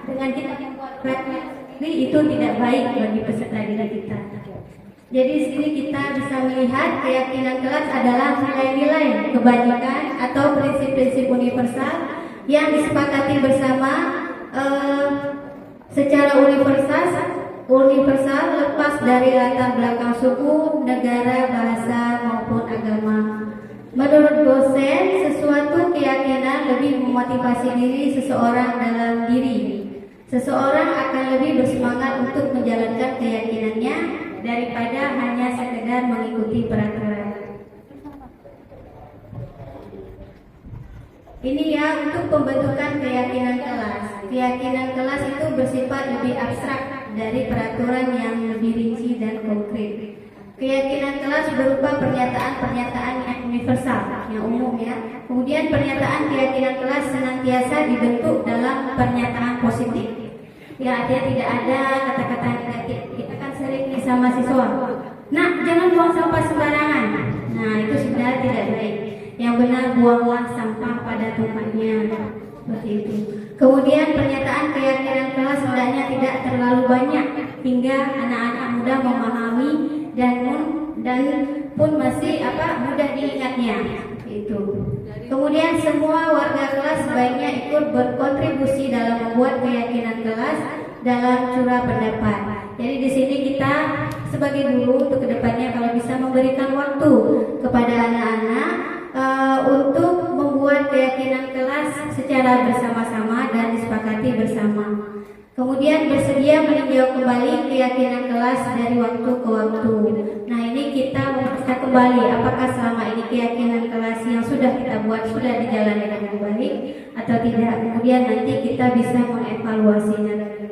S2: dengan kita membuat peraturan itu tidak baik bagi peserta didik kita. Jadi di sini kita bisa melihat keyakinan kelas adalah nilai-nilai kebajikan atau prinsip-prinsip universal yang disepakati bersama secara universal lepas dari latar belakang suku, negara, bahasa maupun agama. Menurut dosen, sesuatu keyakinan lebih memotivasi diri seseorang dalam diri. Seseorang akan lebih bersemangat untuk menjalankan keyakinannya daripada hanya sekedar mengikuti peraturan. Ini ya untuk pembentukan keyakinan kelas. Keyakinan kelas itu bersifat lebih abstrak dari peraturan yang lebih rinci dan konkret. Keyakinan kelas berupa pernyataan-pernyataan yang universal, yang umum ya. Kemudian pernyataan keyakinan kelas senantiasa dibentuk dalam pernyataan positif. Ya, artinya tidak ada kata-kata negatif. Kita kan sering nih sama siswa. Nah, jangan buang sampah sembarangan. Nah, itu sebenarnya tidak baik. Yang benar buanglah sampah pada tempatnya. Seperti itu. Kemudian pernyataan keyakinan kelas hendaknya tidak terlalu banyak hingga anak-anak muda memahami dan pun masih mudah diingatnya. seperti itu. Kemudian semua warga kelas sebaiknya ikut berkontribusi dalam membuat keyakinan kelas dalam curah pendapat. Jadi di sini kita sebagai guru untuk kedepannya kalau bisa memberikan waktu kepada anak-anak untuk membuat keyakinan kelas secara bersama-sama dan disepakati bersama. Kemudian bersedia meninjau kembali keyakinan kelas dari waktu ke waktu. Nah, ini kita memeriksa kembali apakah selama ini keyakinan kelas yang sudah kita buat sudah dijalani dengan baik atau tidak. Kemudian nanti kita bisa mengevaluasinya lagi.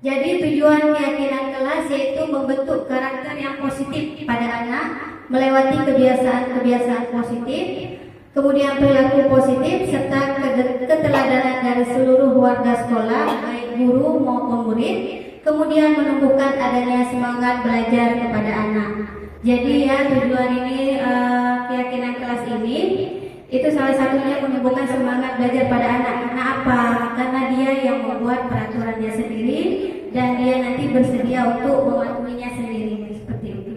S2: Jadi tujuan keyakinan kelas yaitu membentuk karakter yang positif pada anak, melewati kebiasaan-kebiasaan positif, kemudian perilaku positif, serta keteladanan dari seluruh warga sekolah, baik guru maupun murid, kemudian menumbuhkan adanya semangat belajar kepada anak. Jadi ya tujuan ini keyakinan kelas ini itu salah satunya menumbuhkan semangat belajar pada anak. Karena apa? Karena dia yang membuat peraturannya sendiri dan dia nanti bersedia untuk mematuhinya sendiri, seperti itu.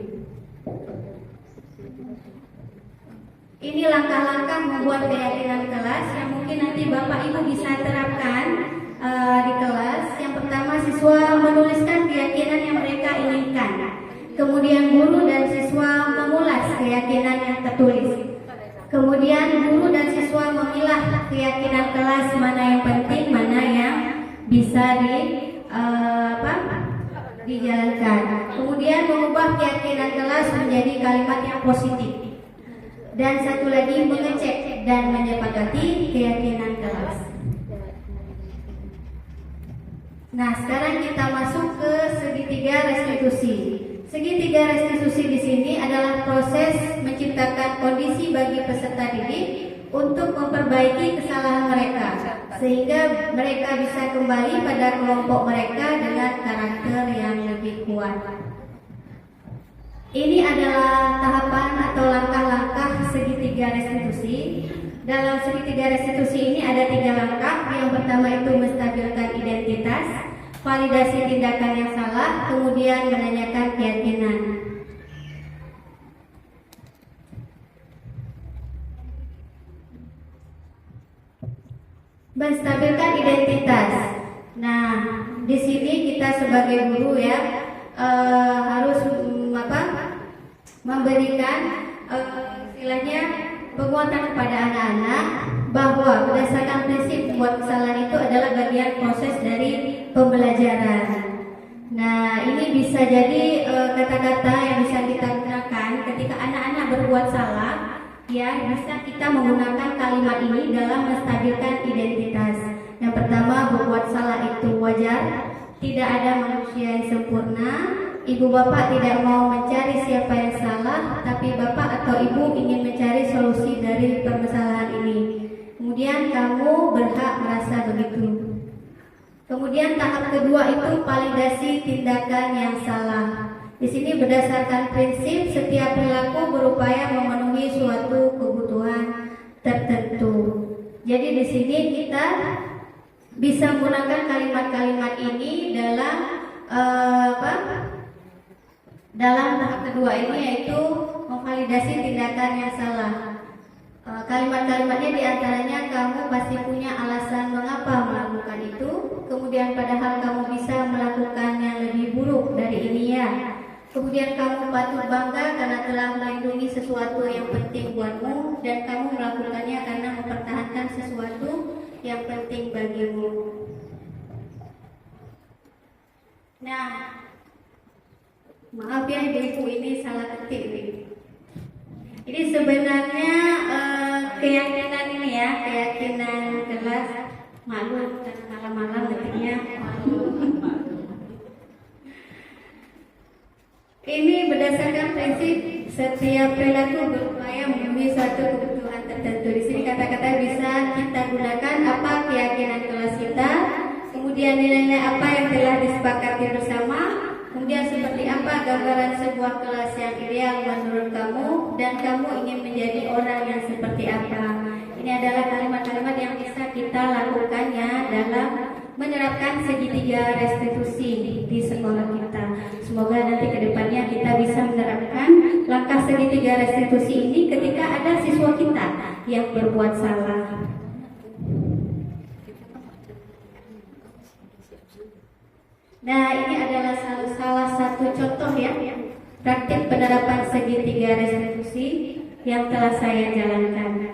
S2: Ini langkah-langkah membuat keyakinan kelas yang mungkin nanti Bapak Ibu bisa terapkan di kelas. Yang pertama, siswa menuliskan keyakinan yang mereka inginkan. Kemudian guru dan siswa memulas keyakinan yang tertulis. Kemudian guru dan siswa memilah keyakinan kelas mana yang penting, mana yang bisa dijalankan. Kemudian mengubah keyakinan kelas menjadi kalimat yang positif. Dan satu lagi, mengecek dan menyepakati keyakinan kelas. Nah, sekarang kita masuk ke segitiga restitusi. Segitiga restitusi di sini adalah proses menciptakan kondisi bagi peserta didik untuk memperbaiki kesalahan mereka, sehingga mereka bisa kembali pada kelompok mereka dengan karakter yang lebih kuat. Ini adalah tahapan atau langkah-langkah segitiga restitusi. Dalam segitiga restitusi ini ada 3 langkah. Yang pertama itu menstabilkan identitas, validasi tindakan yang salah, kemudian menanyakan keyakinan. Menstabilkan identitas. Nah, di sini kita sebagai guru ya harus memberikan istilahnya penguatan kepada anak-anak bahwa berdasarkan prinsip membuat kesalahan itu adalah bagian proses dari pembelajaran. Nah, ini bisa jadi kata-kata yang bisa kita gunakan ketika anak-anak berbuat salah. Ya, bisa kita menggunakan kalimat ini dalam menstabilkan identitas. Yang pertama, berbuat salah itu wajar. Tidak ada manusia yang sempurna. Ibu bapak tidak mau mencari siapa yang salah, tapi bapak atau ibu ingin mencari solusi dari permasalahan ini. Kemudian kamu berhak merasa begitu. Kemudian tahap kedua itu validasi tindakan yang salah. Di sini berdasarkan prinsip setiap perilaku berupaya memenuhi suatu kebutuhan tertentu. Jadi di sini kita bisa menggunakan kalimat-kalimat ini dalam dalam tahap kedua ini, yaitu memvalidasi tindakan yang salah. Kalimat-kalimatnya diantaranya kamu pasti punya alasan mengapa melakukan itu. Kemudian padahal kamu bisa melakukan yang lebih buruk dari ini ya. Kemudian kamu patut bangga karena telah melindungi sesuatu yang penting buatmu, dan kamu melakukannya karena mempertahankan sesuatu yang penting bagimu. Nah, maaf ya ibu-ibu, ini salah ketik nih. Ini sebenarnya keyakinan ini ya, keyakinan kelas. Malu dan malam-malam ketiknya. Ini berdasarkan prinsip setiap perilaku berupaya memenuhi suatu kebutuhan tertentu. Di sini kata-kata bisa kita gunakan apa keyakinan kelas kita, kemudian nilai-nilai apa yang telah disepakati bersama, kemudian seperti apa gambaran sebuah kelas yang ideal menurut kamu, dan kamu ingin menjadi orang yang seperti apa. Ini adalah kalimat-kalimat yang bisa kita lakukan ya dalam menerapkan segitiga restitusi di sekolah kita. Semoga Semoga nanti ke depannya kita bisa menerapkan langkah segitiga restitusi ini ketika ada siswa kita yang berbuat salah. Nah, ini adalah salah satu contoh ya, praktik penerapan segitiga restitusi yang telah saya jalankan.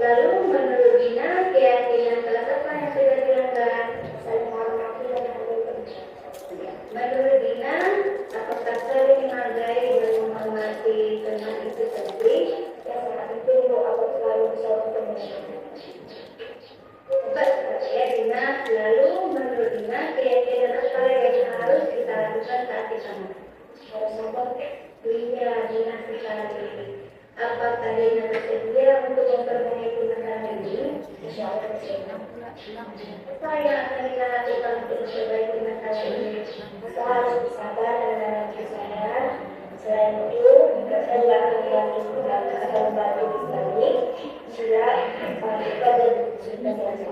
S8: Lalu menurut Dina, keyakinan kelas apa yang sudah dilanggar? Saling menghormati dan menghargai. Menurut Dina, apakah saling menghargai dan menghormati teman itu sendiri yang sangat penting untuk selalu bisa bertemu? Ya Dina, lalu menurut Dina, keyakinan apa yang harus kita lakukan saat di sana? Harus sabar. Iya, Dina sekali. Apakah Dina bersedia untuk memperbaiki masalah ini? Insya Allah bersedia. Apa yang akan Dina lakukan untuk memperbaiki masalah ini? Kita harus bersabar dan saya. Selain itu, saya juga akan melanjutkan dan akan membantu lagi. Sudah, kita dan sudah selesai.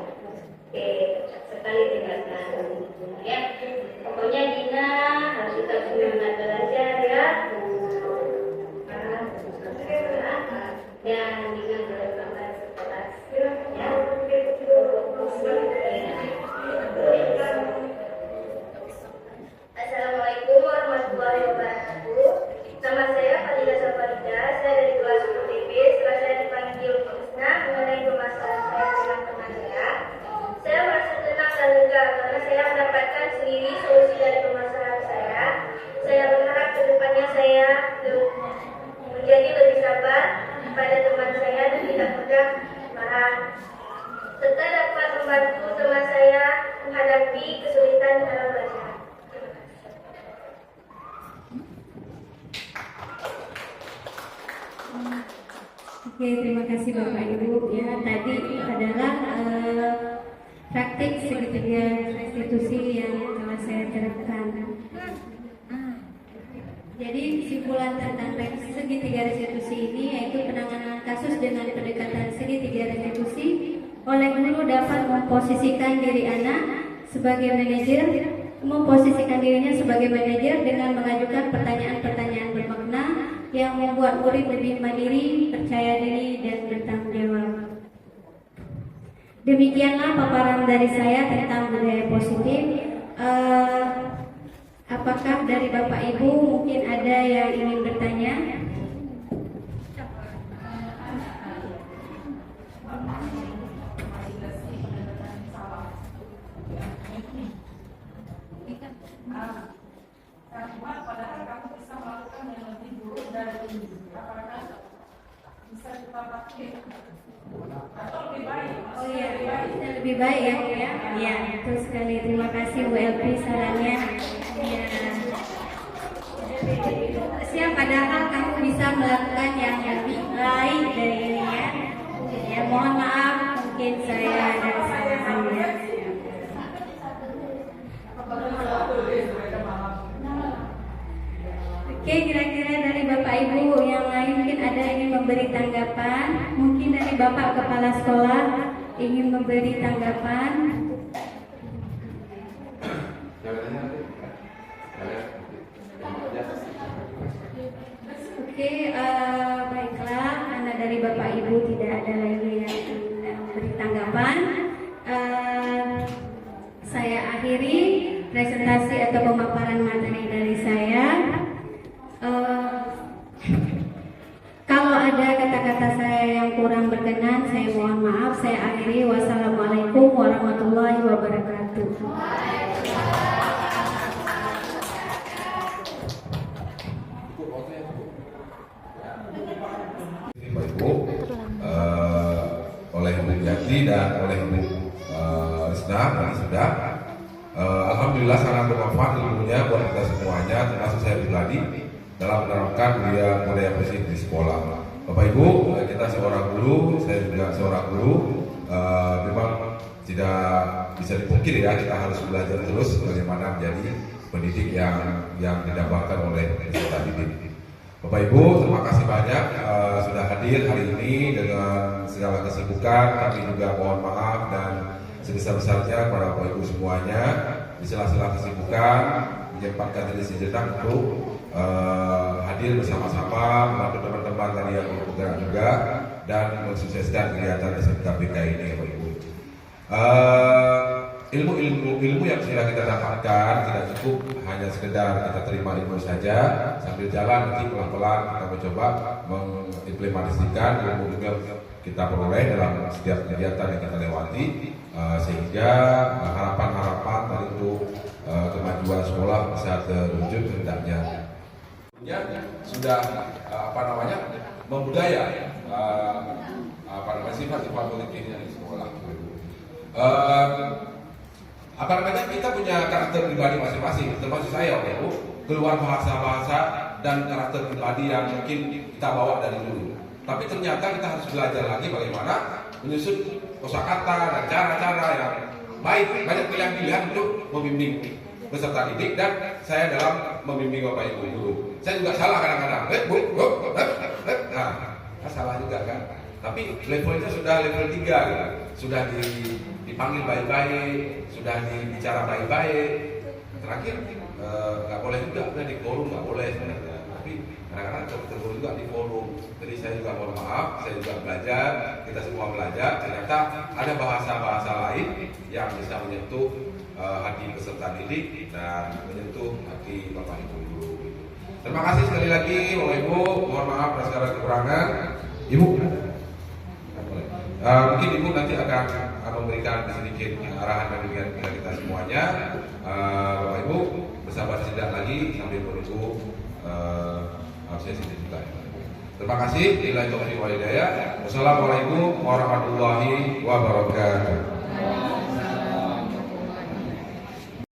S8: Sekali tinggalkan. Ya, pokoknya Dina harus tetap semangat belajar ya. Dan dengan berbagai kelas ya. Assalamualaikum warahmatullahi wabarakatuh. Nama saya Fadila Safarida. Saya dari kelas 10 BP. Setelah saya dipanggil untuk Husna mengenai permasalahan saya dengan teman saya merasa tenang dan lega karena saya mendapatkan sendiri solusi dari permasalahan saya. Saya berharap ke depannya saya menjadi lebih sabar pada teman saya dan tidak mudah marah, serta dapat membantu teman saya menghadapi kesulitan dalam belajar.
S2: Oke, terima kasih Bapak Ibu. Ya, tadi adalah praktik segitiga restitusi yang telah saya terapkan. Jadi kesimpulan tentang segitiga restitusi ini yaitu penanganan kasus dengan pendekatan segitiga restitusi oleh guru dapat memposisikan diri anak sebagai manajer, memposisikan dirinya sebagai manajer dengan mengajukan pertanyaan-pertanyaan bermakna yang membuat murid lebih mandiri, percaya diri, dan bertanggung jawab. Demikianlah paparan dari saya tentang budaya positif. Apakah dari Bapak Ibu mungkin ada yang ingin bertanya?
S5: Padahal kamu bisa melakukan yang lebih buruk dari ini. Apakah bisa kita pakai atau lebih baik?
S2: Oh iya, lebih baik ya Bu ya. Iya, betul sekali. Terima kasih Bu Elvi sarannya. Iya. Siap, padahal kamu bisa melakukan yang lebih baik dari ini ya. Ya, mohon maaf mungkin saya ada kesalahan ya. Oke, kira-kira dari Bapak Ibu yang lain mungkin ada yang ingin memberi tanggapan. Mungkin dari Bapak Kepala Sekolah ingin memberi tanggapan. Oke, baiklah, karena dari Bapak Ibu tidak ada lagi yang ingin memberi tanggapan. Saya akhiri presentasi atau pemaparan materi dari saya. Kalau ada kata-kata saya yang kurang berkenan, saya mohon maaf. Saya akhiri. Wassalamualaikum warahmatullahi wabarakatuh.
S9: Bapak Ibu, oleh Bu Yati dan oleh Bu Risna tadi sudah. Alhamdulillah sangat bermanfaat ilmunya buat kita semuanya, termasuk saya pribadi dalam menerapkan budaya positif di sekolah. Bapak Ibu, kita seorang guru, saya juga seorang guru. Memang tidak bisa dipungkiri ya, kita harus belajar terus bagaimana menjadi pendidik yang didambakan oleh peserta didik. Bapak Ibu, terima kasih banyak sudah hadir hari ini dengan segala kesibukan. Kami juga mohon maaf dan sebesar-besarnya kepada Bapak Ibu semuanya di sela-sela kesibukan menyempatkan diri sejenak untuk hadir bersama-sama membantu teman-teman tadi yang bergerak juga dan mensukseskan kegiatan SMKPK ini, Bapak Ibu. Ilmu yang sudah kita dapatkan tidak cukup hanya sekedar kita terima ilmu saja. Sambil jalan nanti pelan-pelan kita mencoba mengimplementasikan ilmu yang kita peroleh dalam setiap kegiatan yang kita lewati, sehingga harapan-harapan tadi untuk kemajuan sekolah bisa terwujud hendaknya. Sudah membudaya sifat-sifat politiknya di sekolah. Kita punya karakter pribadi masing-masing, termasuk saya waktu itu keluar bahasa-bahasa dan karakter pribadi yang mungkin kita bawa dari dulu. Tapi ternyata kita harus belajar lagi bagaimana menyusun kosakata dan cara-cara yang baik, banyak pilihan-pilihan untuk membimbing peserta didik dan saya dalam membimbing Bapak Ibu guru. Saya juga salah kadang-kadang, salah juga kan. Tapi levelnya sudah level 3 gitu. Sudah dipanggil baik-baik, sudah dibicara baik-baik. Terakhir nggak boleh juga, udah di forum nggak boleh sebenarnya. Tapi kadang-kadang tergolong juga di forum. Jadi saya juga mohon maaf, saya juga belajar, kita semua belajar. Ternyata ada bahasa-bahasa lain yang bisa menyentuh hati peserta didik dan menyentuh hati Bapak Ibu guru. Terima kasih sekali lagi Bapak Ibu, mohon maaf atas segala kekurangan. Ibu, mungkin Ibu nanti akan memberikan sedikit arahan dan bimbingan kepada kita semuanya. Bapak Ibu bersabar sejenak lagi sambil menunggu sesi juga. Terima kasih. Wassalamualaikum warahmatullahi wabarakatuh.